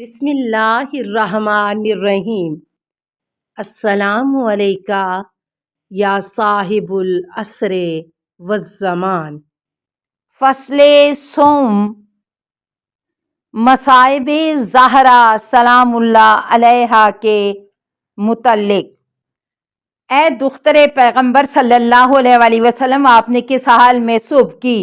بسم اللہ الرحمن الرحیم۔ السلام علیکہ یا صاحب العصر والزمان۔ فصل سوم، مصائب زہرا سلام اللہ علیہا کے متعلق۔ اے دختر پیغمبر صلی اللہ علیہ وآلہ وسلم، آپ نے کس حال میں صبح کی؟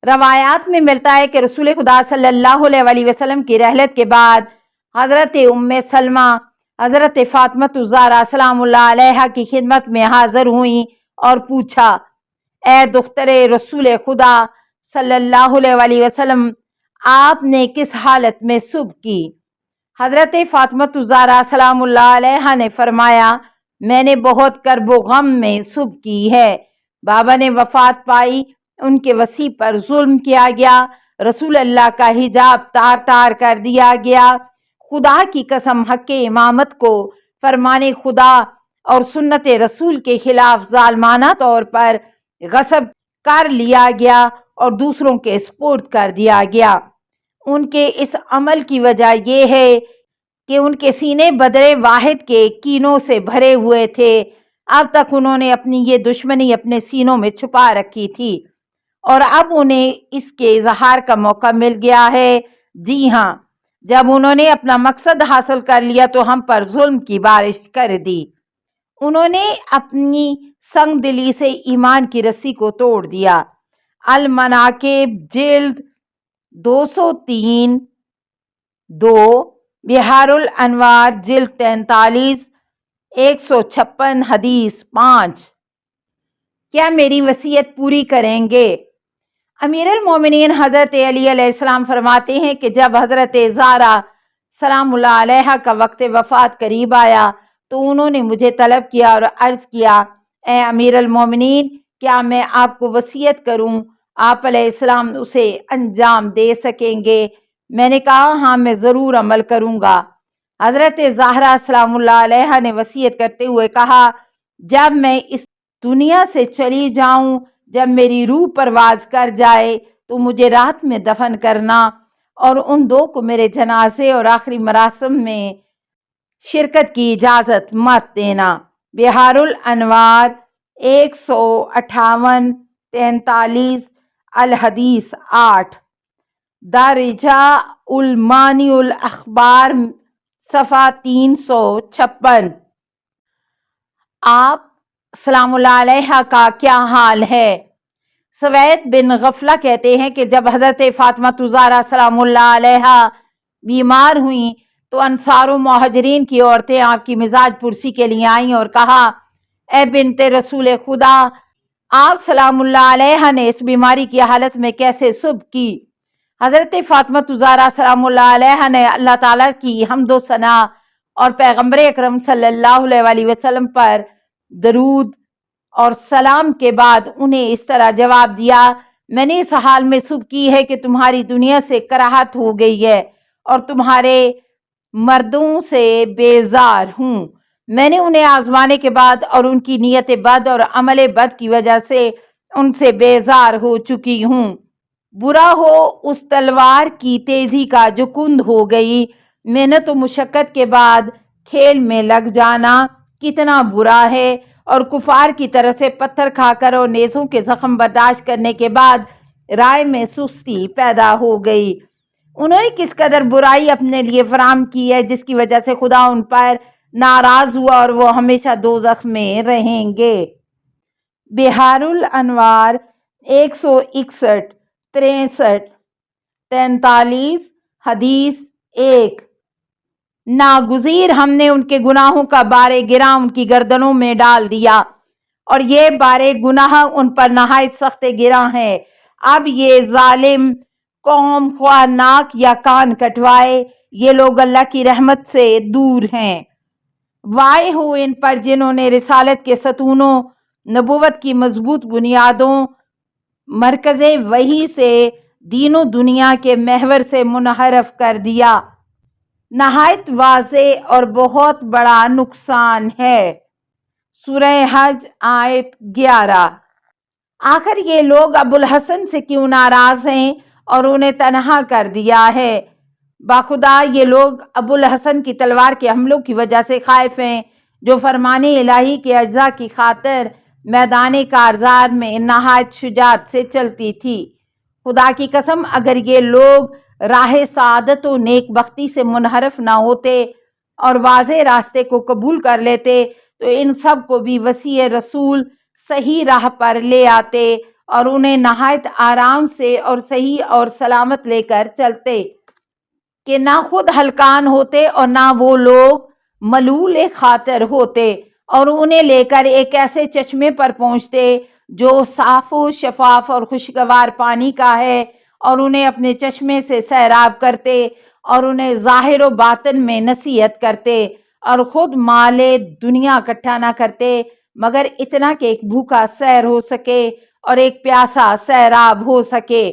روایات میں ملتا ہے کہ رسول خدا صلی اللہ علیہ وآلہ وسلم کی رحلت کے بعد حضرت ام سلمہ حضرت فاطمہ الزہرا سلام اللہ علیہا کی خدمت میں حاضر ہوئیں اور پوچھا، اے دختر رسول خدا صلی اللہ علیہ وآلہ وسلم، آپ نے کس حالت میں صبح کی؟ حضرت فاطمہ الزہرا سلام اللہ علیہا نے فرمایا، میں نے بہت کرب و غم میں صبح کی ہے۔ بابا نے وفات پائی، ان کے وصی پر ظلم کیا گیا، رسول اللہ کا حجاب تار تار کر دیا گیا، خدا کی قسم حق امامت کو فرمان خدا اور سنت رسول کے خلاف ظالمانہ طور پر غصب کر لیا گیا اور دوسروں کے سپرد کر دیا گیا۔ ان کے اس عمل کی وجہ یہ ہے کہ ان کے سینے بدر واحد کے کینوں سے بھرے ہوئے تھے۔ اب تک انہوں نے اپنی یہ دشمنی اپنے سینوں میں چھپا رکھی تھی اور اب انہیں اس کے اظہار کا موقع مل گیا ہے۔ جی ہاں، جب انہوں نے اپنا مقصد حاصل کر لیا تو ہم پر ظلم کی بارش کر دی۔ انہوں نے اپنی سنگ دلی سے ایمان کی رسی کو توڑ دیا۔ المناقب جلد 203 2، بحار الانوار جلد 43 156 حدیث 5۔ کیا میری وصیت پوری کریں گے؟ امیر المومنین حضرت علی علیہ السلام فرماتے ہیں کہ جب حضرت زہرا سلام اللہ علیہا کا وقت وفات قریب آیا تو انہوں نے مجھے طلب کیا اور عرض کیا، اے امیر المومنین، کیا میں آپ کو وصیت کروں؟ آپ علیہ السلام اسے انجام دے سکیں گے؟ میں نے کہا، ہاں، میں ضرور عمل کروں گا۔ حضرت زہرا سلام اللہ علیہا نے وصیت کرتے ہوئے کہا، جب میں اس دنیا سے چلی جاؤں، جب میری روح پرواز کر جائے تو مجھے رات میں دفن کرنا اور ان دو کو میرے جنازے اور آخری مراسم میں شرکت کی اجازت مت دینا۔ بحار الانوار 158 43 الحدیث 8۔ دارجہ المانی الاخبار صفحہ 356۔ آپ سلام اللہ علیہا کا کیا حال ہے؟ سوید بن غفلہ کہتے ہیں کہ جب حضرت فاطمہ الزہرا سلام اللہ علیہا بیمار ہوئیں تو انصار و مہاجرین کی عورتیں آپ کی مزاج پرسی کے لیے آئیں اور کہا، اے بنت رسول خدا، آپ سلام اللہ علیہا نے اس بیماری کی حالت میں کیسے صبح کی؟ حضرت فاطمہ الزہرا سلام اللہ علیہا نے اللہ تعالیٰ کی حمد و ثنا اور پیغمبر اکرم صلی اللہ علیہ وآلہ وسلم پر درود اور سلام کے بعد انہیں اس طرح جواب دیا، میں نے اس حال میں صبح کی ہے کہ تمہاری دنیا سے کراہت ہو گئی ہے اور تمہارے مردوں سے بیزار ہوں۔ میں نے انہیں آزمانے کے بعد اور ان کی نیت بد اور عمل بد کی وجہ سے ان سے بیزار ہو چکی ہوں۔ برا ہو اس تلوار کی تیزی کا جو کند ہو گئی، محنت و مشقت کے بعد کھیل میں لگ جانا کتنا برا ہے، اور کفار کی طرح سے پتھر کھا کر اور نیزوں کے زخم برداشت کرنے کے بعد رائے میں سستی پیدا ہو گئی۔ انہوں نے کس قدر برائی اپنے لیے فراہم کی ہے جس کی وجہ سے خدا ان پر ناراض ہوا اور وہ ہمیشہ دوزخ میں رہیں گے۔ بحار الانوار 161 63 43 حدیث 1۔ ناگزیر ہم نے ان کے گناہوں کا بار گراں ان کی گردنوں میں ڈال دیا اور یہ بار گناہ ان پر نہایت سخت گراں ہے۔ اب یہ ظالم قوم خواہ ناک یا کان کٹوائے، یہ لوگ اللہ کی رحمت سے دور ہیں۔ وائے ہو ان پر جنہوں نے رسالت کے ستونوں، نبوت کی مضبوط بنیادوں، مرکز وحی سے دین و دنیا کے محور سے منحرف کر دیا۔ نہایت واضح اور بہت بڑا نقصان ہے۔ سورہ حج آیت 11۔ آخر یہ لوگ ابو الحسن سے کیوں ناراض ہیں اور انہیں تنہا کر دیا ہے؟ باخدا یہ لوگ ابو الحسن کی تلوار کے حملوں کی وجہ سے خائف ہیں، جو فرمان الہی کے اجزاء کی خاطر میدان کارزار میں نہایت شجاعت سے چلتی تھی۔ خدا کی قسم اگر یہ لوگ راہ سعادت و نیک بختی سے منحرف نہ ہوتے اور واضح راستے کو قبول کر لیتے تو ان سب کو بھی وسیع رسول صحیح راہ پر لے آتے اور انہیں نہایت آرام سے اور صحیح اور سلامت لے کر چلتے کہ نہ خود ہلکان ہوتے اور نہ وہ لوگ ملول خاطر ہوتے، اور انہیں لے کر ایک ایسے چشمے پر پہنچتے جو صاف و شفاف اور خوشگوار پانی کا ہے، اور انہیں اپنے چشمے سے سیراب کرتے اور انہیں ظاہر و باطن میں نصیحت کرتے، اور خود مال دنیا اکٹھا نہ کرتے مگر اتنا کہ ایک بھوکا سیر ہو سکے اور ایک پیاسا سیراب ہو سکے۔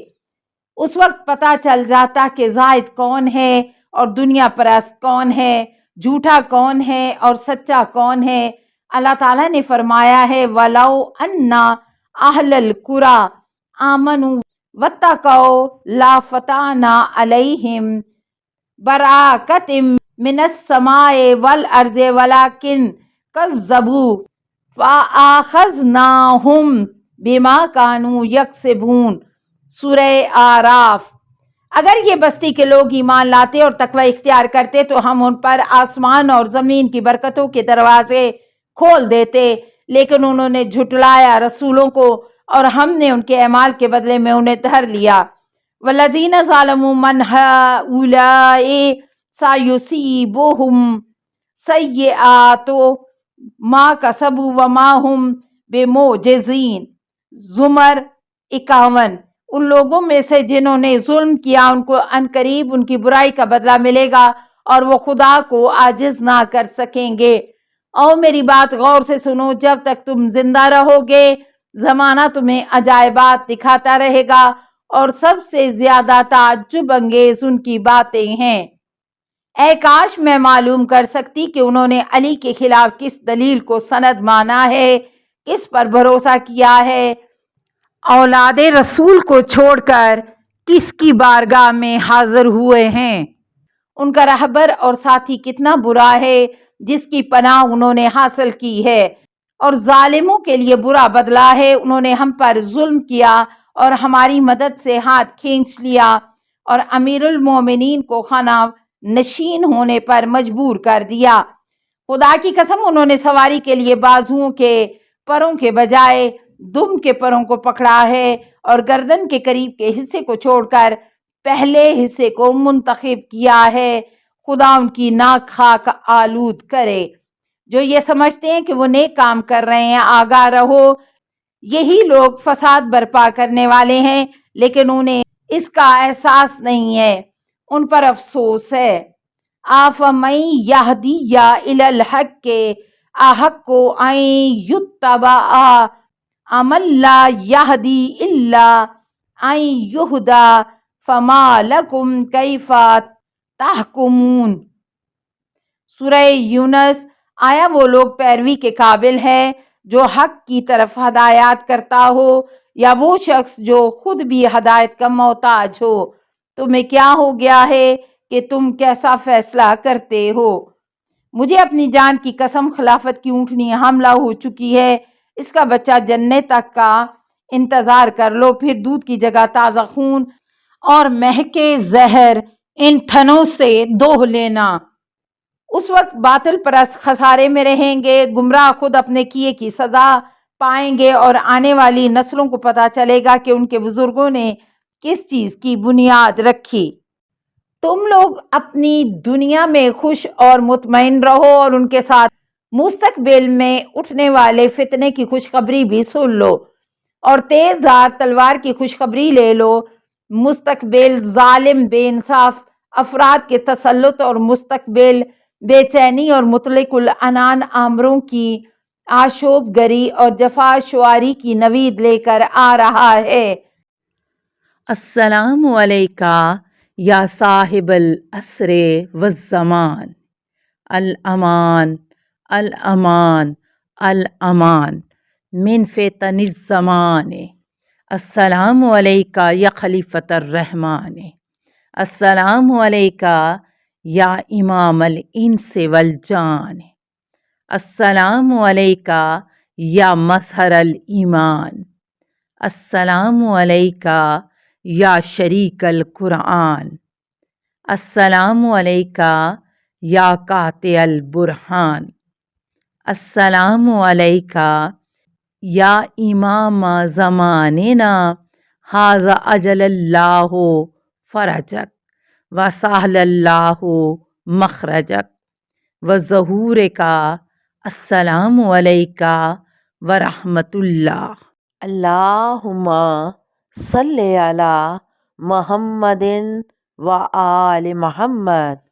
اس وقت پتہ چل جاتا کہ زائد کون ہے اور دنیا پرست کون ہے، جھوٹا کون ہے اور سچا کون ہے۔ اللہ تعالیٰ نے فرمایا ہے وَلَوْ أَنَّ أَهْلَ الْقُرَىٰ آمَنُوا وَاتَّقَوْا لَفَتَحْنَا عَلَيْهِمْ بَرَكَاتٍ مِّنَ السَّمَاءِ وَالْأَرْضِ وَلَٰكِن كَذَّبُوا فَأَخَذْنَاهُمْ بِمَا كَانُوا يَكْسِبُونَ۔ سورہ اعراف۔ اگر یہ بستی کے لوگ ایمان لاتے اور تقوی اختیار کرتے تو ہم ان پر آسمان اور زمین کی برکتوں کے دروازے کھول دیتے، لیکن انہوں نے جھٹلایا رسولوں کو اور ہم نے ان کے اعمال کے بدلے میں انہیں دھر لیا۔ وَالَّذِينَ ظَلَمُوا مِنْ هَٰؤُلَاءِ سَيُصِيبُهُمْ سَيِّئَاتُ مَا كَسَبُوا وَمَا هُمْ بِمُعْجِزِينَ۔ زمر 51۔ ان لوگوں میں سے جنہوں نے ظلم کیا ان کو عنقریب ان کی برائی کا بدلہ ملے گا اور وہ خدا کو عاجز نہ کر سکیں گے۔ اور میری بات غور سے سنو، جب تک تم زندہ رہو گے زمانہ تمہیں عجائبات دکھاتا رہے گا اور سب سے زیادہ تعجب انگیز ان کی باتیں ہیں۔ اے کاش میں معلوم کر سکتی کہ انہوں نے علی کے خلاف کس دلیل کو سند مانا ہے، کس پر بھروسہ کیا ہے، اولاد رسول کو چھوڑ کر کس کی بارگاہ میں حاضر ہوئے ہیں۔ ان کا رہبر اور ساتھی کتنا برا ہے جس کی پناہ انہوں نے حاصل کی ہے، اور ظالموں کے لیے برا بدلہ ہے۔ انہوں نے ہم پر ظلم کیا اور ہماری مدد سے ہاتھ کھینچ لیا اور امیر المومنین کو خانہ نشین ہونے پر مجبور کر دیا۔ خدا کی قسم انہوں نے سواری کے لیے بازوؤں کے پروں کے بجائے دم کے پروں کو پکڑا ہے اور گردن کے قریب کے حصے کو چھوڑ کر پہلے حصے کو منتخب کیا ہے۔ خدا ان کی ناک خاک آلود کرے۔ جو یہ سمجھتے ہیں کہ وہ نیک کام کر رہے ہیں آگاہ رہو، یہی لوگ فساد برپا کرنے والے ہیں لیکن انہیں اس کا احساس نہیں ہے، ان پر افسوس ہے۔ آفَمَن یہدی الی الحق احق ان یتبع امن لا یہدی الا ان یہدی فما لکم کیف تحکمون۔ سورہ یونس۔ آیا وہ لوگ پیروی کے قابل ہے جو حق کی طرف ہدایات کرتا ہو یا وہ شخص جو خود بھی ہدایت کا محتاج ہو؟ تمہیں کیا ہو گیا ہے کہ تم کیسا فیصلہ کرتے ہو؟ مجھے اپنی جان کی قسم خلافت کی اونٹنی حاملہ ہو چکی ہے، اس کا بچہ جننے تک کا انتظار کر لو، پھر دودھ کی جگہ تازہ خون اور مہکے زہر ان تھنوں سے دوہ لینا۔ اس وقت باطل پرست خسارے میں رہیں گے، گمراہ خود اپنے کیے کی سزا پائیں گے اور آنے والی نسلوں کو پتہ چلے گا کہ ان کے بزرگوں نے کس چیز کی بنیاد رکھی۔ تم لوگ اپنی دنیا میں خوش اور مطمئن رہو اور ان کے ساتھ مستقبل میں اٹھنے والے فتنے کی خوشخبری بھی سن لو، اور تیز دھار تلوار کی خوشخبری لے لو۔ مستقبل ظالم بے انصاف افراد کے تسلط اور مستقبل بے چینی اور مطلق العنان آمروں کی آشوب گری اور جفا شواری کی نوید لے کر آ رہا ہے۔ السلام علیکہ یا صاحب العصر والزمان، الامان الامان الامان من فتن الزمان۔ السلام علیکہ یا خلیفۃ الرحمن، السلام علیکہ یا امام الانس والجان، السلام علیکہ یا مظہر الایمان، السلام علیکہ یا شریک القرآن، السلام علیکہ یا قاطع البرہان، السلام علیکہ یا امام زماننا ھذا اجل اللہ فرجک وسہل اللہ مخرجک وظہور کا، السلام علیکہ ورحمۃ اللہ۔ اللہم صلی علی محمد و آل محمد۔